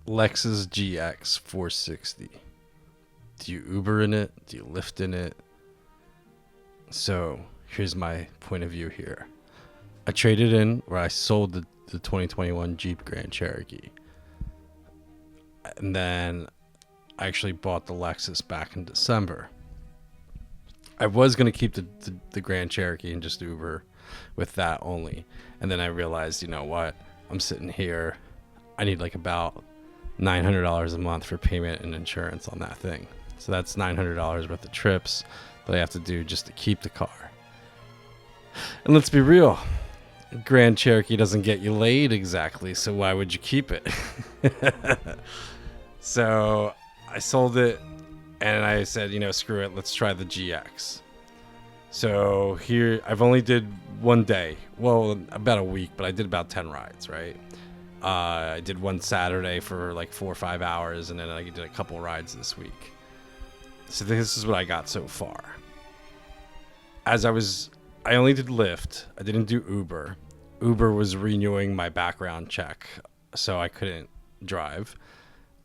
Lexus GX 460. Do you Uber in it? Do you Lyft in it? So here's my point of view here. I traded in, or I sold the 2021 Jeep Grand Cherokee. And then I actually bought the Lexus back in December. I was going to keep the Grand Cherokee and just Uber with that only. And then I realized, you know what? I'm sitting here. I need like about $900 a month for payment and insurance on that thing. So that's $900 worth of trips that I have to do just to keep the car. And let's be real. Grand Cherokee doesn't get you laid exactly, so why would you keep it? So I sold it and I said, you know, screw it, let's try the GX. So here, I've only did one day, well, about a week, but I did about 10 rides, right? I did one Saturday for like 4 or 5 hours, and then I did a couple rides this week. So this is what I got so far. I only did Lyft. I didn't do Uber. Uber was renewing my background check, so I couldn't drive.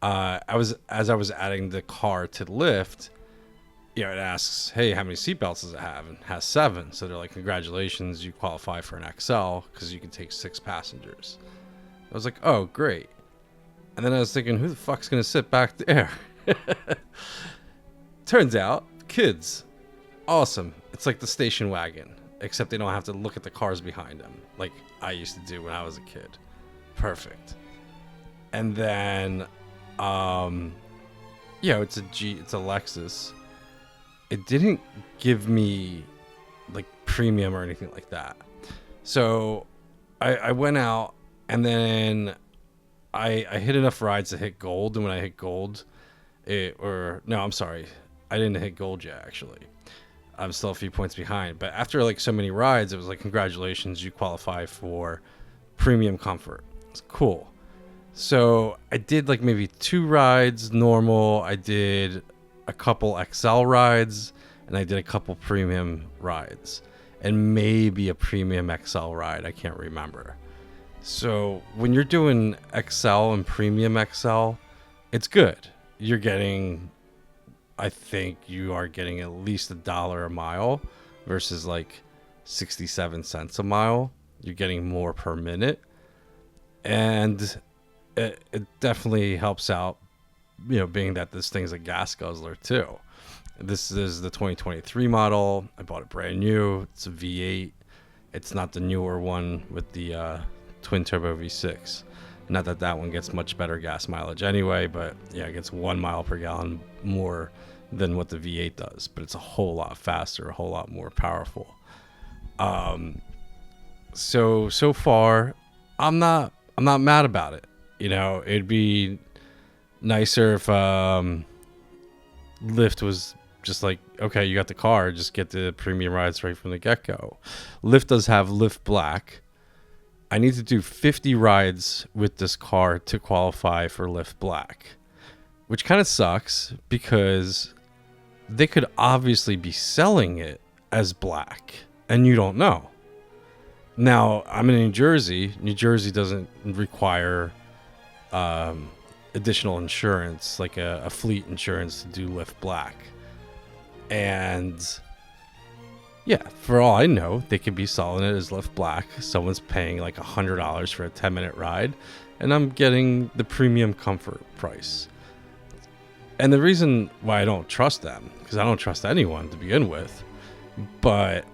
As I was adding the car to Lyft, you know, it asks, hey, how many seatbelts does it have? And it has 7. So they're like, congratulations, you qualify for an XL because you can take 6 passengers. I was like, oh, great. And then I was thinking, who the fuck's going to sit back there? Turns out, kids. Awesome. It's like the station wagon, except they don't have to look at the cars behind them like I used to do when I was a kid. Perfect. And then, it's a Lexus. It didn't give me like premium or anything like that. So I went out and then I hit enough rides to hit gold. And when I hit gold, I didn't hit gold yet, actually. I'm still a few points behind. But after like so many rides, it was like, congratulations, you qualify for premium comfort. It's cool. So I did like maybe 2 rides normal. I did a couple XL rides, and I did a couple premium rides, and maybe a premium XL ride. I can't remember. So when you're doing XL and premium XL, it's good. I think you are getting at least $1 a mile versus like 67 cents a mile. You're getting more per minute, and it definitely helps out, you know, being that this thing's a gas guzzler too. This is the 2023 model. I bought it brand new. It's a V8. It's not the newer one with the twin turbo V6. Not that one gets much better gas mileage anyway, but yeah, it gets 1 mile per gallon more than what the V8 does, but it's a whole lot faster, a whole lot more powerful. So far, I'm not mad about it. You know, it'd be nicer if Lyft was just like, okay, you got the car, just get the premium rides right from the get-go. Lyft does have Lyft Black. I need to do 50 rides with this car to qualify for Lyft Black, which kind of sucks because they could obviously be selling it as black and you don't know. Now, I'm in New Jersey. New Jersey doesn't require additional insurance, like a fleet insurance, to do Lyft Black. And yeah, for all I know, they could be selling it as Lyft Black. Someone's paying like $100 for a 10-minute ride, and I'm getting the premium comfort price. And the reason why I don't trust them, because I don't trust anyone to begin with, but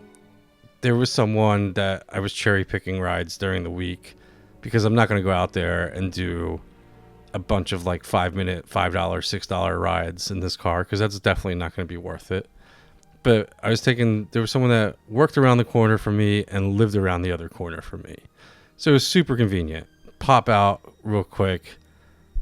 there was someone that I was cherry picking rides during the week, because I'm not going to go out there and do a bunch of like 5-minute, $5, $6 rides in this car, because that's definitely not going to be worth it. But there was someone that worked around the corner from me and lived around the other corner from me. So it was super convenient. Pop out real quick.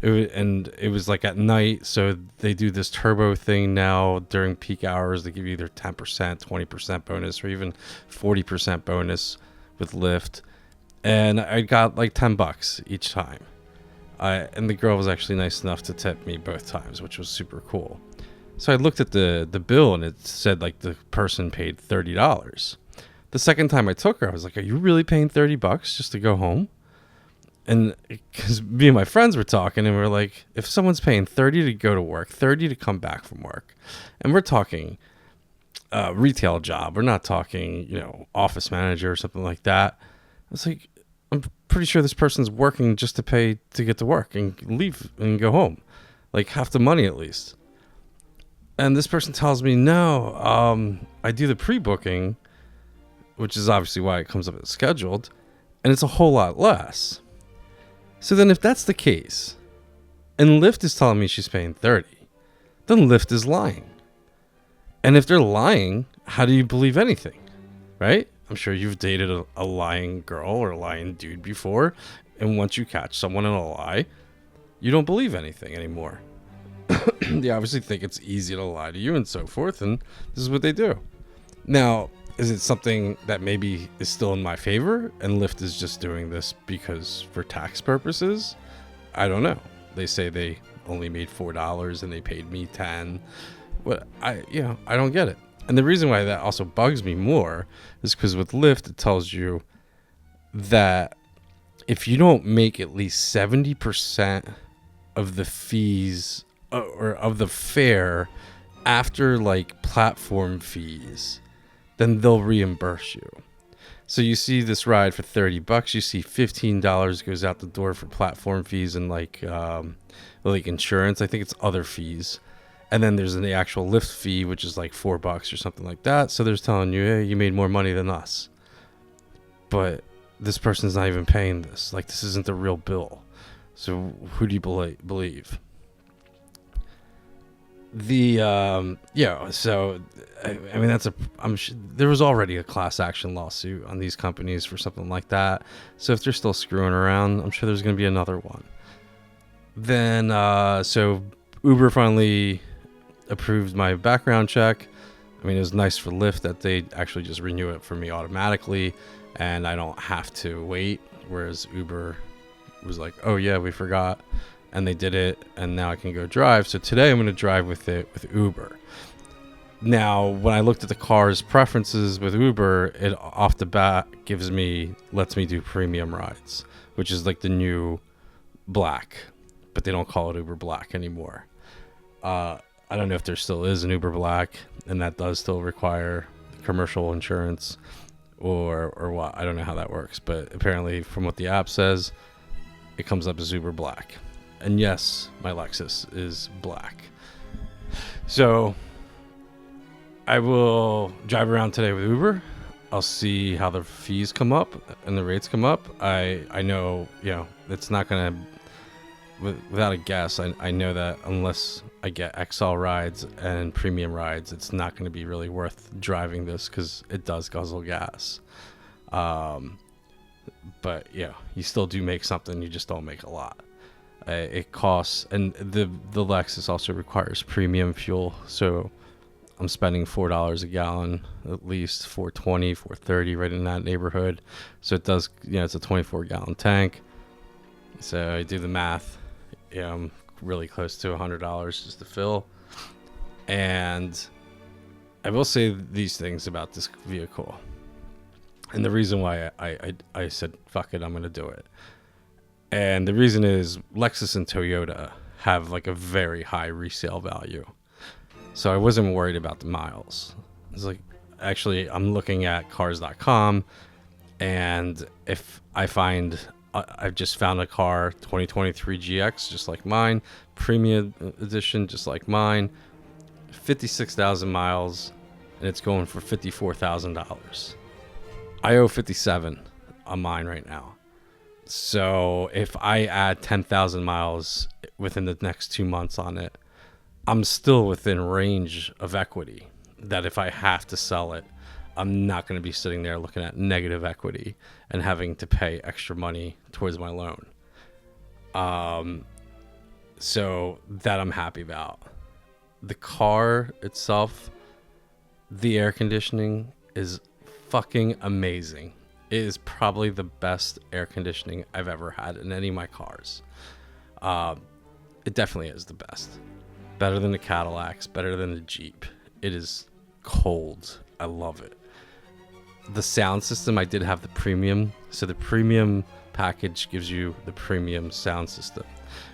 It was like at night, so they do this turbo thing now during peak hours. They give you either 10%, 20% bonus, or even 40% bonus with Lyft. And I got like $10 each time. And the girl was actually nice enough to tip me both times, which was super cool. So I looked at the bill, and it said like the person paid $30. The second time I took her, I was like, are you really paying $30 just to go home? And because me and my friends were talking, and we're like, if someone's paying 30 to go to work, 30 to come back from work, and we're talking retail job, we're not talking, office manager or something like that. It's like, I'm pretty sure this person's working just to pay to get to work and leave and go home, like half the money at least. And this person tells me, no, I do the pre-booking, which is obviously why it comes up as scheduled, and it's a whole lot less. So then if that's the case, and Lyft is telling me she's paying 30, then Lyft is lying. And if they're lying, how do you believe anything, right? I'm sure you've dated a lying girl or a lying dude before, and once you catch someone in a lie, you don't believe anything anymore. They obviously think it's easy to lie to you and so forth, and this is what they do. Now, is it something that maybe is still in my favor, and Lyft is just doing this because for tax purposes? I don't know. They say they only made $4 and they paid me $10. But I don't get it. And the reason why that also bugs me more is because with Lyft, it tells you that if you don't make at least 70% of the fees or of the fare after like platform fees, then they'll reimburse you. So you see this ride for $30, you see $15 goes out the door for platform fees and like insurance. I think it's other fees. And then there's the actual Lyft fee, which is like $4 or something like that. So they're telling you, hey, you made more money than us. But this person's not even paying this. Like, this isn't the real bill. So who do you believe? So I mean, there was already a class action lawsuit on these companies for something like that. So if they're still screwing around, I'm sure there's going to be another one. Then, so Uber finally approved my background check. I mean, it was nice for Lyft that they actually just renew it for me automatically, and I don't have to wait. Whereas Uber was like, oh yeah, we forgot. And they did it, and now I can go drive. So today I'm going to drive with Uber. Now, when I looked at the car's preferences with Uber, it off the bat lets me do premium rides, which is like the new Black, but they don't call it Uber Black anymore. I don't know if there still is an Uber Black, and that does still require commercial insurance or what. I don't know how that works, but apparently from what the app says, it comes up as Uber Black. And yes, my Lexus is black. So I will drive around today with Uber. I'll see how the fees come up and the rates come up. I know, it's not going to, without a guess, I know that unless I get XL rides and premium rides, it's not going to be really worth driving this because it does guzzle gas. But yeah, you still do make something, you just don't make a lot. It costs, and the Lexus also requires premium fuel, so I'm spending $4 a gallon, at least $4.20, $4.30, right in that neighborhood. So it does, it's a 24-gallon tank. So I do the math. Yeah, I'm really close to $100 just to fill. And I will say these things about this vehicle. And the reason why I said, fuck it, I'm going to do it. And the reason is Lexus and Toyota have like a very high resale value. So I wasn't worried about the miles. It's like, actually, I'm looking at cars.com, and if I've just found a car, 2023 GX, just like mine, premium edition, just like mine, 56,000 miles, and it's going for $54,000. I owe 57 on mine right now. So if I add 10,000 miles within the next 2 months on it, I'm still within range of equity that if I have to sell it, I'm not going to be sitting there looking at negative equity and having to pay extra money towards my loan. So that I'm happy about. The car itself, the air conditioning is fucking amazing. It is probably the best air conditioning I've ever had in any of my cars. It definitely is the best. Better than the Cadillacs, better than the Jeep. It is cold. I love it. The sound system, I did have the premium. So the premium package gives you the premium sound system.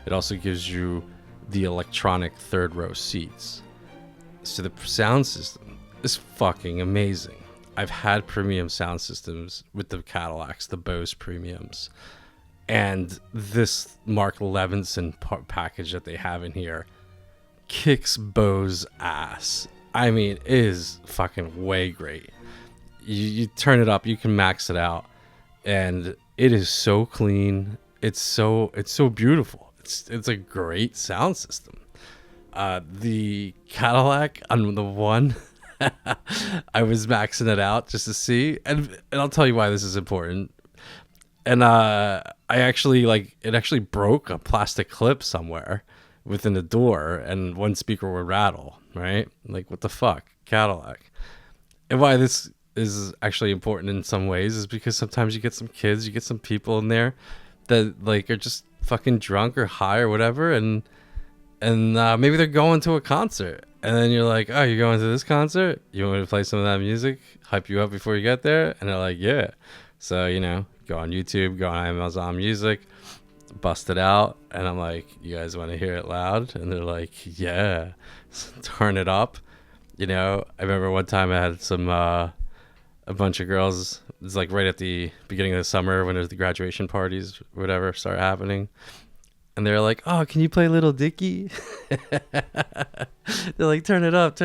It also gives you the electronic third row seats. So the sound system is fucking amazing. I've had premium sound systems with the Cadillacs, the Bose premiums. And this Mark Levinson package that they have in here kicks Bose ass. I mean, it is fucking way great. You turn it up, you can max it out, and it is so clean. It's so beautiful. It's a great sound system. The Cadillac on the one, I was maxing it out just to see, and I'll tell you why this is important. And I actually it actually broke a plastic clip somewhere within the door, and one speaker would rattle. Right? Like, what the fuck, Cadillac? And why this is actually important in some ways is because sometimes you get some kids, you get some people in there that like are just fucking drunk or high or whatever, and maybe they're going to a concert, and then you're like, oh, you're going to this concert? You want me to play some of that music, hype you up before you get there? And they're like, yeah. So, go on YouTube, go on Amazon Music, bust it out, and I'm like, you guys want to hear it loud? And they're like, yeah. Turn it up. I remember one time I had some a bunch of girls. It's like right at the beginning of the summer when there's the graduation parties, whatever, start happening, and they're like, oh, can you play Little Dicky? They're like, turn it up.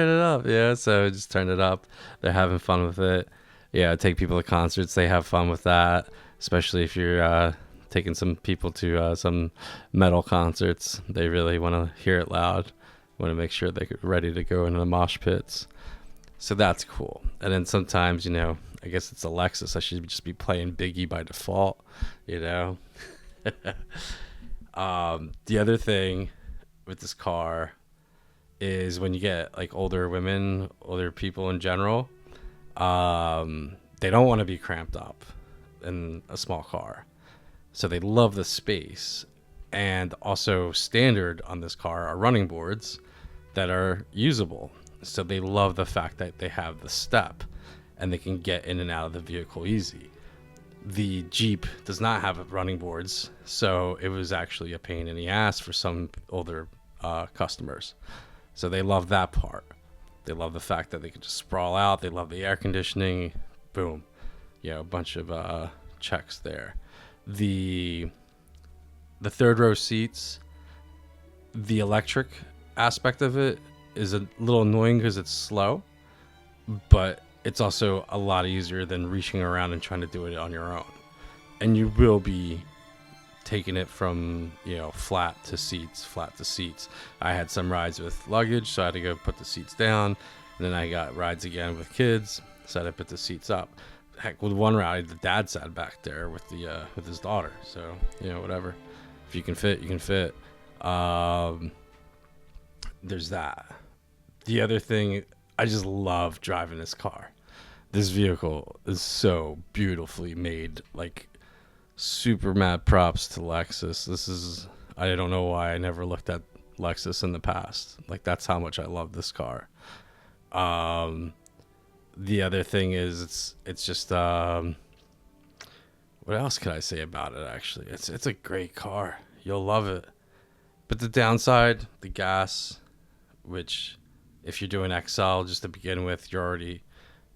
Yeah, so just turn it up. They're having fun with it. Yeah, take people to concerts, they have fun with that, especially if you're taking some people to some metal concerts. They really want to hear it loud, want to make sure they're ready to go into the mosh pits. So that's cool. And then sometimes, I guess it's a Lexus, I should just be playing Biggie by default, The other thing with this car is when you get like older women, older people in general, they don't want to be cramped up in a small car. So they love the space. And also standard on this car are running boards that are usable. So they love the fact that they have the step and they can get in and out of the vehicle easy. The Jeep does not have running boards, so it was actually a pain in the ass for some older customers. So they love that part. They love the fact that they can just sprawl out. They love the air conditioning. Boom. A bunch of checks there. The third row seats, the electric aspect of it is a little annoying because it's slow, but it's also a lot easier than reaching around and trying to do it on your own. And you will be taking it from, flat to seats. I had some rides with luggage, so I had to go put the seats down. And then I got rides again with kids, so I had to put the seats up. Heck, with one ride, the dad sat back there with with his daughter. So, whatever. If you can fit, you can fit. There's that. The other thing, I just love driving this car. This vehicle is so beautifully made. Like, super mad props to Lexus. I don't know why I never looked at Lexus in the past. Like, that's how much I love this car. The other thing is it's just what else could I say about it? Actually, it's a great car. You'll love it. But the downside, the gas, which if you're doing XL just to begin with, you're already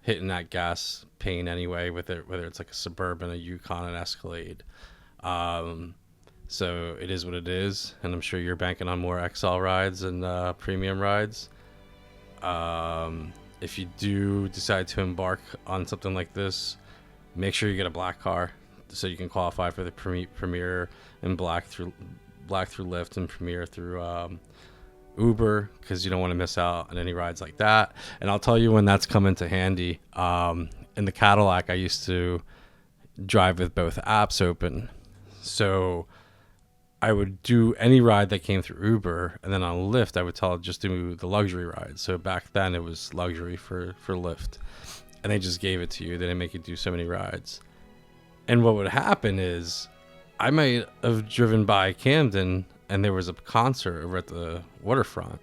hitting that gas pain anyway with it, whether it's like a Suburban, a Yukon, an Escalade. So it is what it is, and I'm sure you're banking on more XL rides and premium rides. If you do decide to embark on something like this, make sure you get a black car so you can qualify for the Premier and black through Lyft and Premier through Uber, because you don't want to miss out on any rides like that. And I'll tell you when that's come into handy. In the Cadillac, I used to drive with both apps open, so I would do any ride that came through Uber, and then on Lyft, I would tell it just do the luxury ride. So back then, it was luxury for Lyft, and they just gave it to you. They didn't make you do so many rides. And what would happen is, I might have driven by Camden, and there was a concert over at the waterfront,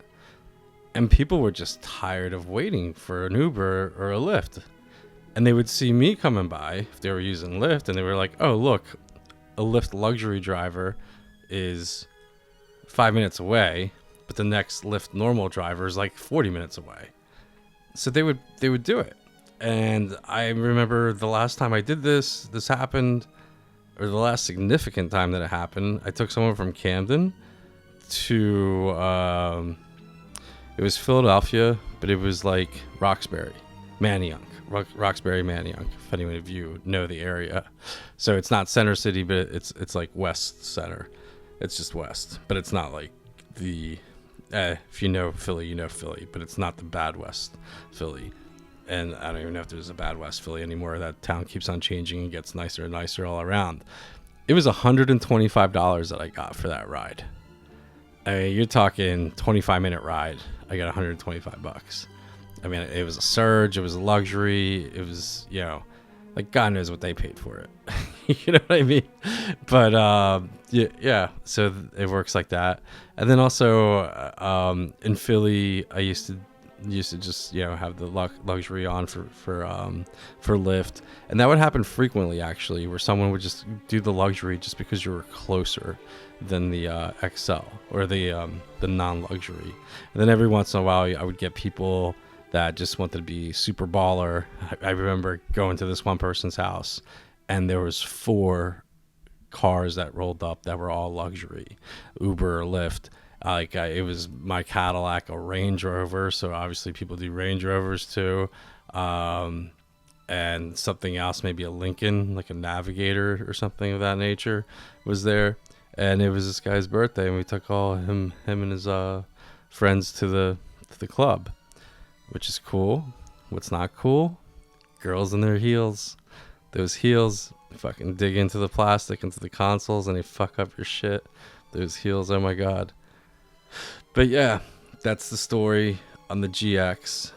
and people were just tired of waiting for an Uber or a Lyft, and they would see me coming by if they were using Lyft, and they were like, "Oh, look, a Lyft luxury driver is 5 minutes away, but the next Lyft normal driver is like 40 minutes away. So they would do it. And I remember the last time I did this happened, or the last significant time that it happened, I took someone from Camden to, it was Philadelphia, but it was like Roxbury, Manayunk, if any of you know the area. So it's not Center City, but it's like West Center. It's just West, but it's not like the, if you know Philly, you know Philly, but it's not the bad West Philly. And I don't even know if there's a bad West Philly anymore. That town keeps on changing and gets nicer and nicer all around. It was $125 that I got for that ride. I mean, you're talking 25-minute ride. I got $125. I mean, it was a surge. It was a luxury. It was, like God knows what they paid for it. You know what I mean? But yeah. So it works like that. And then also in Philly, I used to just have the luxury on for Lyft, and that would happen frequently actually, where someone would just do the luxury just because you were closer than the XL or the non-luxury. And then every once in a while I would get people that just wanted to be super baller. I remember going to this one person's house and there was 4 cars that rolled up that were all luxury, Uber or Lyft. It was my Cadillac, a Range Rover, so obviously people do Range Rovers too, and something else, maybe a Lincoln, like a Navigator or something of that nature, was there. And it was this guy's birthday, and we took all him and his friends to the club, which is cool. What's not cool? Girls in their heels. Those heels fucking dig into the plastic, into the consoles, and they fuck up your shit. Those heels, oh my God. But yeah, that's the story on the GX.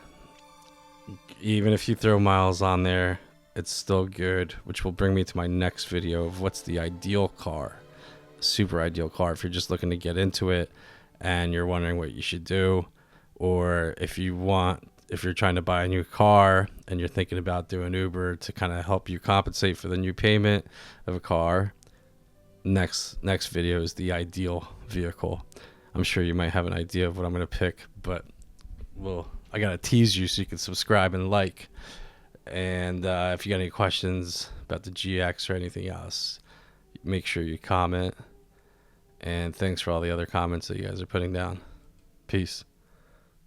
Even if you throw miles on there, it's still good, which will bring me to my next video of what's the ideal car, super ideal car, if you're just looking to get into it and you're wondering what you should do, or if you're trying to buy a new car and you're thinking about doing Uber to kind of help you compensate for the new payment of a car. Next video is the ideal vehicle. I'm sure you might have an idea of what I'm going to pick, but I got to tease you so you can subscribe and like. And if you got any questions about the GX or anything else, make sure you comment. And thanks for all the other comments that you guys are putting down. Peace.